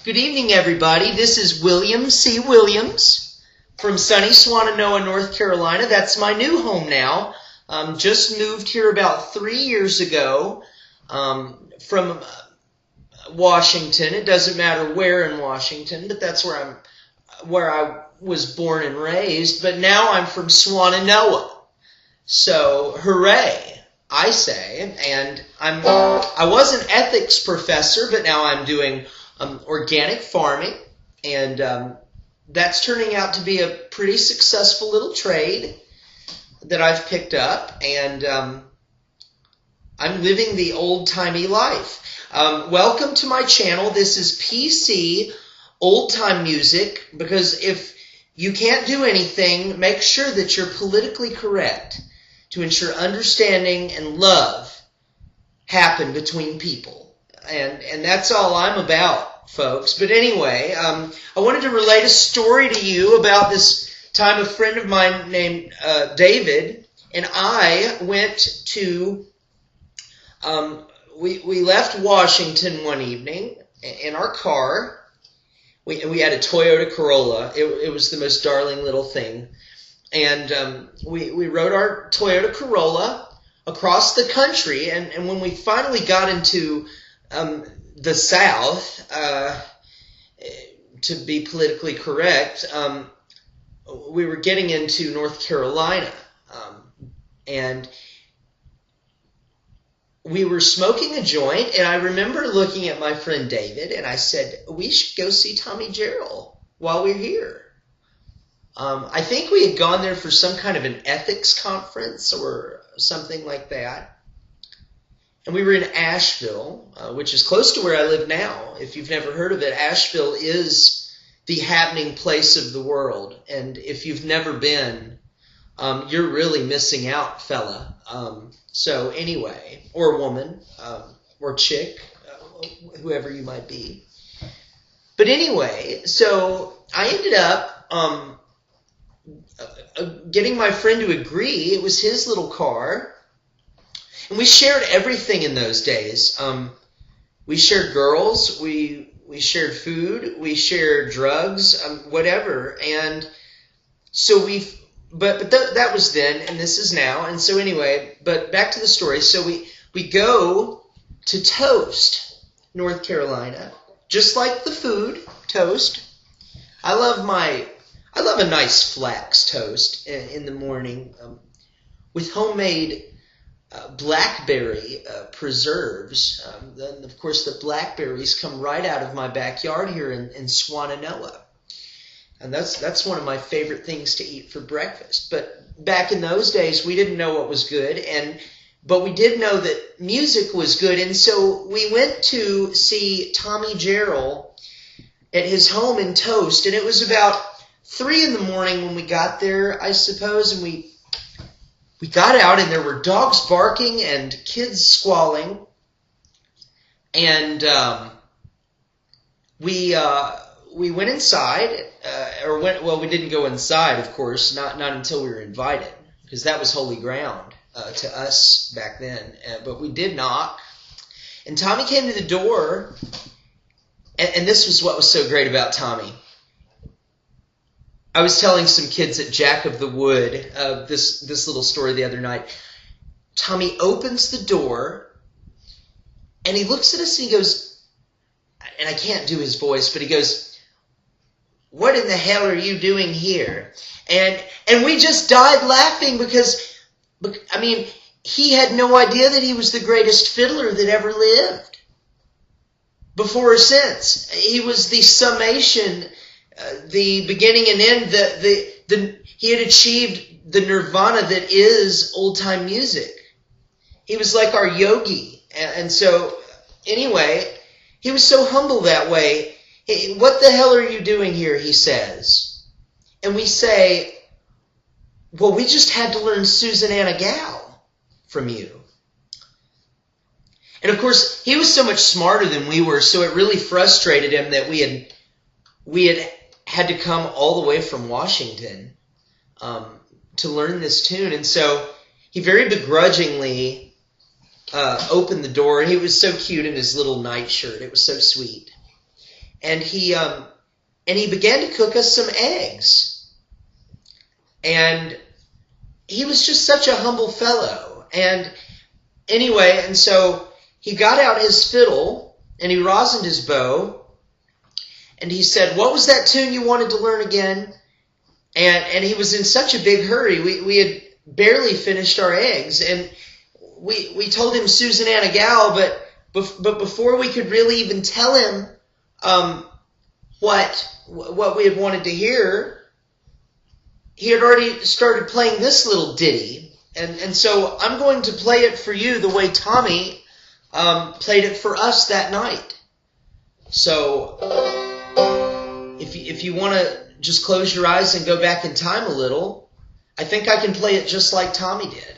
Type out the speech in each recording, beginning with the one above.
Good evening, everybody. This is William C. Williams from sunny Swannanoa, North Carolina. That's my new home now. Just moved here about 3 years ago from Washington. It doesn't matter where in Washington, but that's where I was born and raised. But now I'm from Swannanoa. So, hooray, I say. And I was an ethics professor, but now I'm doing organic farming, and that's turning out to be a pretty successful little trade that I've picked up, and I'm living the old-timey life. Welcome to my channel. This is PC old-time music, because if you can't do anything, make sure that you're politically correct to ensure understanding and love happen between people. And that's all I'm about, folks. But anyway, I wanted to relate a story to you about this time a friend of mine named David and I went to, we left Washington one evening in our car. We had a Toyota Corolla. It was the most darling little thing. And we rode our Toyota Corolla across the country. And when we finally got into the South, to be politically correct, we were getting into North Carolina, and we were smoking a joint, and I remember looking at my friend David, and I said, we should go see Thomas Jarrell while we're here. I think we had gone there for some kind of an ethics conference or something like that. And we were in Asheville, which is close to where I live now. If you've never heard of it, Asheville is the happening place of the world. And if you've never been, you're really missing out, fella. So anyway, or woman, or chick, whoever you might be. But anyway, so I ended up getting my friend to agree. It was his little car. And we shared everything in those days. We shared girls, we shared food, we shared drugs, whatever. And so that was then, and this is now. And so anyway, but back to the story. So we go to Toast, North Carolina, just like the food, toast. I love a nice flax toast in the morning with homemade blackberry preserves. Then, of course, the blackberries come right out of my backyard here in Swannanoa. And that's one of my favorite things to eat for breakfast. But back in those days, we didn't know what was good, but we did know that music was good. And so we went to see Thomas Jarrell at his home in Toast. And it was about 3 in the morning when we got there, I suppose, and we got out, and there were dogs barking and kids squalling, and we went inside, we didn't go inside, of course, not until we were invited, because that was holy ground to us back then. But we did knock, and Tommy came to the door, and this was what was so great about Tommy. I was telling some kids at Jack of the Wood this little story the other night. Tommy opens the door, and he looks at us, and he goes, and I can't do his voice, but he goes, "What in the hell are you doing here?" And we just died laughing because, I mean, he had no idea that he was the greatest fiddler that ever lived, before or since. He was the summation, the beginning and end, he had achieved the nirvana that is old-time music. He was like our yogi. And so, anyway, he was so humble that way. "Hey, what the hell are you doing here?" he says. And we say, "Well, we just had to learn Susanna Gal from you." And of course, he was so much smarter than we were, so it really frustrated him that we had to come all the way from Washington to learn this tune. And so he very begrudgingly opened the door, and he was so cute in his little nightshirt. It was so sweet. and he began to cook us some eggs. And he was just such a humble fellow. And anyway, and so he got out his fiddle and he rosined his bow, and he said, "What was that tune you wanted to learn again?" And he was in such a big hurry. We had barely finished our eggs, and we told him Susan Anna Gal, but before we could really even tell him what we had wanted to hear, he had already started playing this little ditty. And so I'm going to play it for you the way Tommy played it for us that night. So if you want to just close your eyes and go back in time a little, I think I can play it just like Tommy did.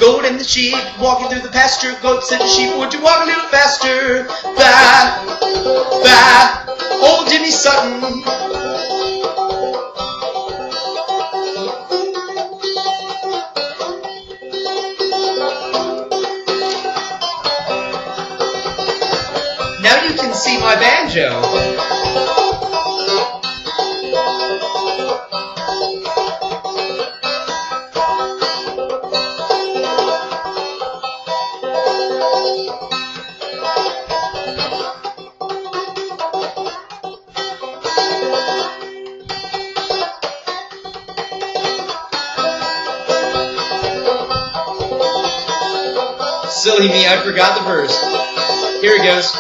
Goat and the sheep walking through the pasture, goats and the sheep, would you walk a little faster? Bye, bye, old Jimmy Sutton. Now you can see my banjo. Silly me, I forgot the verse. Here it goes.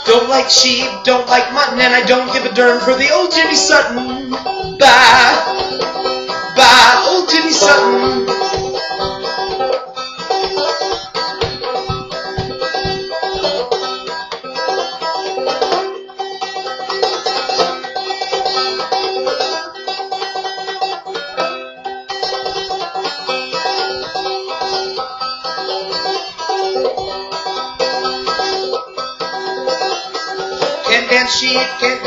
Don't like sheep, don't like mutton, and I don't give a darn for the old Jimmy Sutton. Bye, bye, old Jimmy Sutton. Can't dance sheep, can't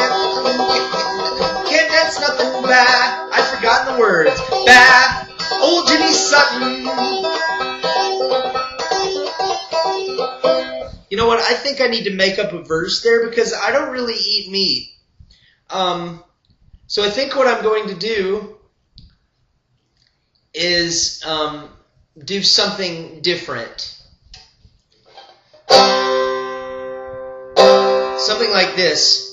dance nothing, bah. I've forgotten the words. Bah, old Jimmy Sutton. You know what? I think I need to make up a verse there because I don't really eat meat. So I think what I'm going to do is do something different. Something like this.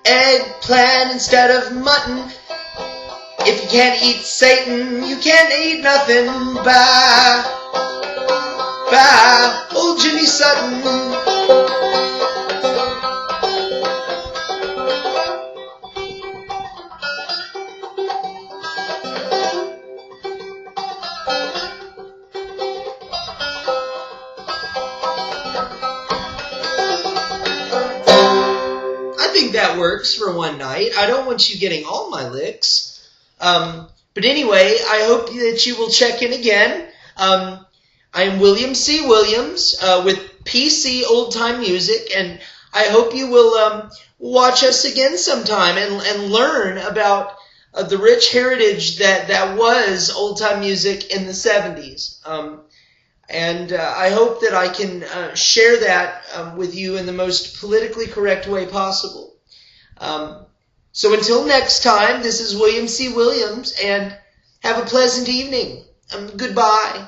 Eggplant instead of mutton. If you can't eat Satan, you can't eat nothing. Bye, bye, old Jimmy Sutton. That works for one night. I don't want you getting all my licks. But anyway, I hope that you will check in again. I am William C. Williams with PC Old Time Music, and I hope you will watch us again sometime and learn about the rich heritage that was old time music in the 70s. And I hope that I can share that with you in the most politically correct way possible. So until next time, this is William C. Williams, and have a pleasant evening. Goodbye.